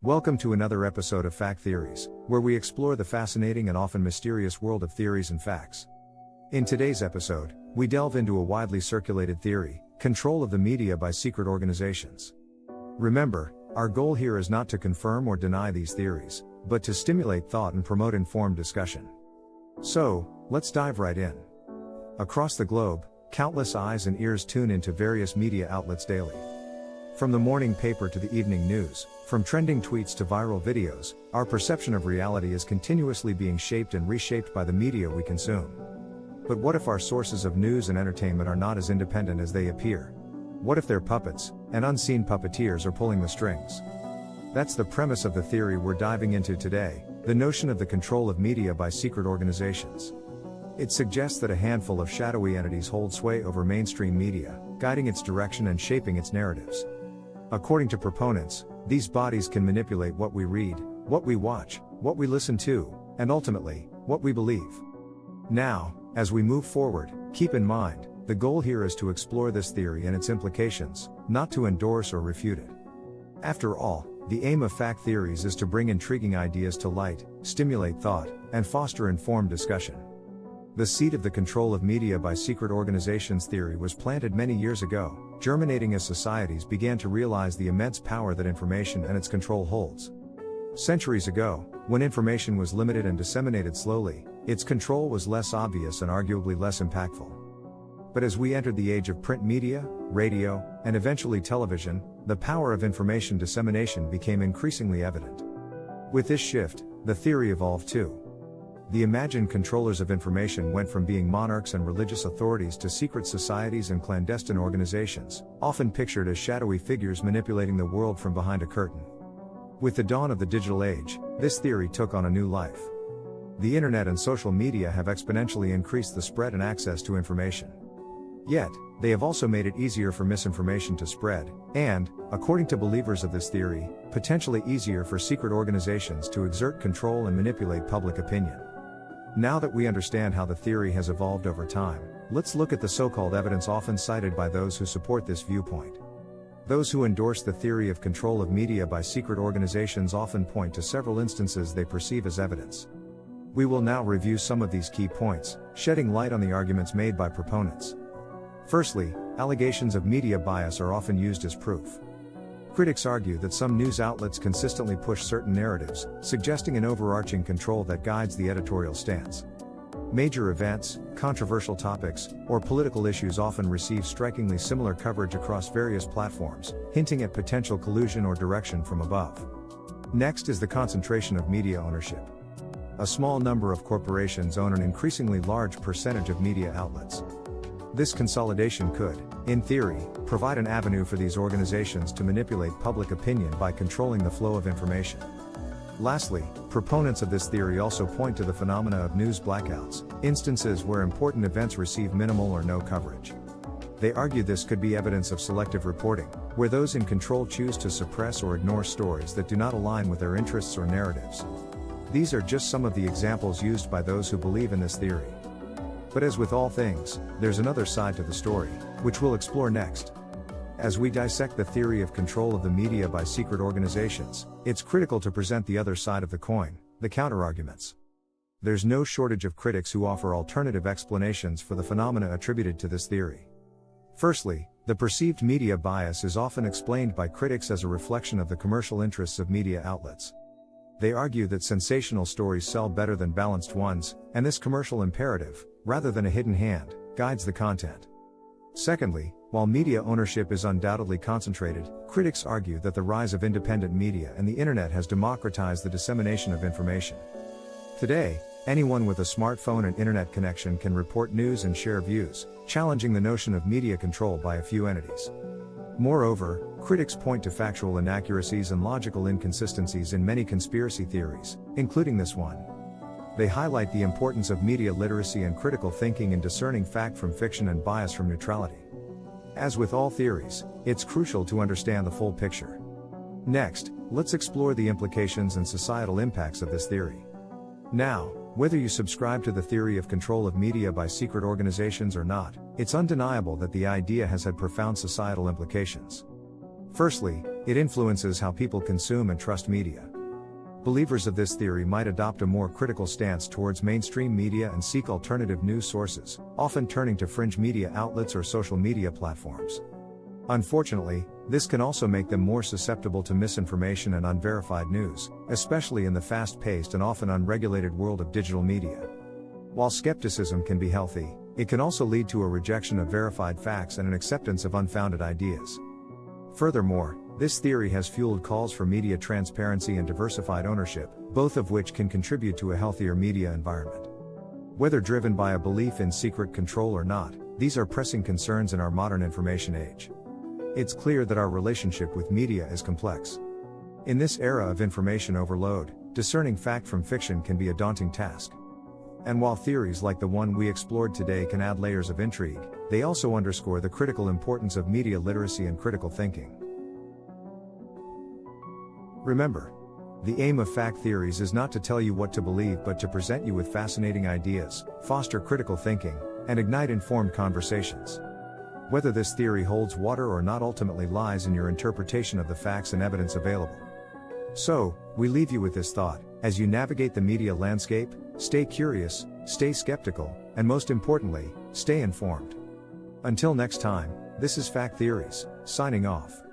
Welcome to another episode of Fact Theories, where we explore the fascinating and often mysterious world of theories and facts. In today's episode, we delve into a widely circulated theory: control of the media by secret organizations. Remember, our goal here is not to confirm or deny these theories, but to stimulate thought and promote informed discussion. So, let's dive right in. Across the globe, countless eyes and ears tune into various media outlets daily. From the morning paper to the evening news, from trending tweets to viral videos, our perception of reality is continuously being shaped and reshaped by the media we consume. But what if our sources of news and entertainment are not as independent as they appear? What if they're puppets, and unseen puppeteers are pulling the strings? That's the premise of the theory we're diving into today, the notion of the control of media by secret organizations. It suggests that a handful of shadowy entities hold sway over mainstream media, guiding its direction and shaping its narratives. According to proponents, these bodies can manipulate what we read, what we watch, what we listen to, and ultimately, what we believe. Now, as we move forward, keep in mind, the goal here is to explore this theory and its implications, not to endorse or refute it. After all, the aim of fact theories is to bring intriguing ideas to light, stimulate thought, and foster informed discussion. The seed of the control of media by secret organizations theory was planted many years ago, germinating as societies began to realize the immense power that information and its control holds. Centuries ago, when information was limited and disseminated slowly, its control was less obvious and arguably less impactful. But as we entered the age of print media, radio, and eventually television, the power of information dissemination became increasingly evident. With this shift, the theory evolved too. The imagined controllers of information went from being monarchs and religious authorities to secret societies and clandestine organizations, often pictured as shadowy figures manipulating the world from behind a curtain. With the dawn of the digital age, this theory took on a new life. The internet and social media have exponentially increased the spread and access to information. Yet, they have also made it easier for misinformation to spread, and, according to believers of this theory, potentially easier for secret organizations to exert control and manipulate public opinion. Now that we understand how the theory has evolved over time, let's look at the so-called evidence often cited by those who support this viewpoint. Those who endorse the theory of control of media by secret organizations often point to several instances they perceive as evidence. We will now review some of these key points, shedding light on the arguments made by proponents. Firstly, allegations of media bias are often used as proof. Critics argue that some news outlets consistently push certain narratives, suggesting an overarching control that guides the editorial stance. Major events, controversial topics, or political issues often receive strikingly similar coverage across various platforms, hinting at potential collusion or direction from above. Next is the concentration of media ownership. A small number of corporations own an increasingly large percentage of media outlets. This consolidation could, in theory, provide an avenue for these organizations to manipulate public opinion by controlling the flow of information. Lastly, proponents of this theory also point to the phenomena of news blackouts, instances where important events receive minimal or no coverage. They argue this could be evidence of selective reporting, where those in control choose to suppress or ignore stories that do not align with their interests or narratives. These are just some of the examples used by those who believe in this theory. But as with all things, there's another side to the story, which we'll explore next. As we dissect the theory of control of the media by secret organizations, it's critical to present the other side of the coin, the counterarguments. There's no shortage of critics who offer alternative explanations for the phenomena attributed to this theory. Firstly, the perceived media bias is often explained by critics as a reflection of the commercial interests of media outlets. They argue that sensational stories sell better than balanced ones, and this commercial imperative, rather than a hidden hand, guides the content. Secondly, while media ownership is undoubtedly concentrated, critics argue that the rise of independent media and the internet has democratized the dissemination of information. Today, anyone with a smartphone and internet connection can report news and share views, challenging the notion of media control by a few entities. Moreover, critics point to factual inaccuracies and logical inconsistencies in many conspiracy theories, including this one. They highlight the importance of media literacy and critical thinking in discerning fact from fiction and bias from neutrality. As with all theories, it's crucial to understand the full picture. Next, let's explore the implications and societal impacts of this theory. Now, whether you subscribe to the theory of control of media by secret organizations or not, it's undeniable that the idea has had profound societal implications. Firstly, It influences how people consume and trust media. Believers of this theory might adopt a more critical stance towards mainstream media and seek alternative news sources, often turning to fringe media outlets or social media platforms. Unfortunately, this can also make them more susceptible to misinformation and unverified news, especially in the fast-paced and often unregulated world of digital media. While skepticism can be healthy, it can also lead to a rejection of verified facts and an acceptance of unfounded ideas. Furthermore, this theory has fueled calls for media transparency and diversified ownership, both of which can contribute to a healthier media environment. Whether driven by a belief in secret control or not, these are pressing concerns in our modern information age. It's clear that our relationship with media is complex. In this era of information overload, discerning fact from fiction can be a daunting task. And while theories like the one we explored today can add layers of intrigue, they also underscore the critical importance of media literacy and critical thinking. Remember, the aim of fact theories is not to tell you what to believe but to present you with fascinating ideas, foster critical thinking, and ignite informed conversations. Whether this theory holds water or not ultimately lies in your interpretation of the facts and evidence available. So, we leave you with this thought: as you navigate the media landscape, stay curious, stay skeptical, and most importantly, stay informed. Until next time, this is Fact Theories, signing off.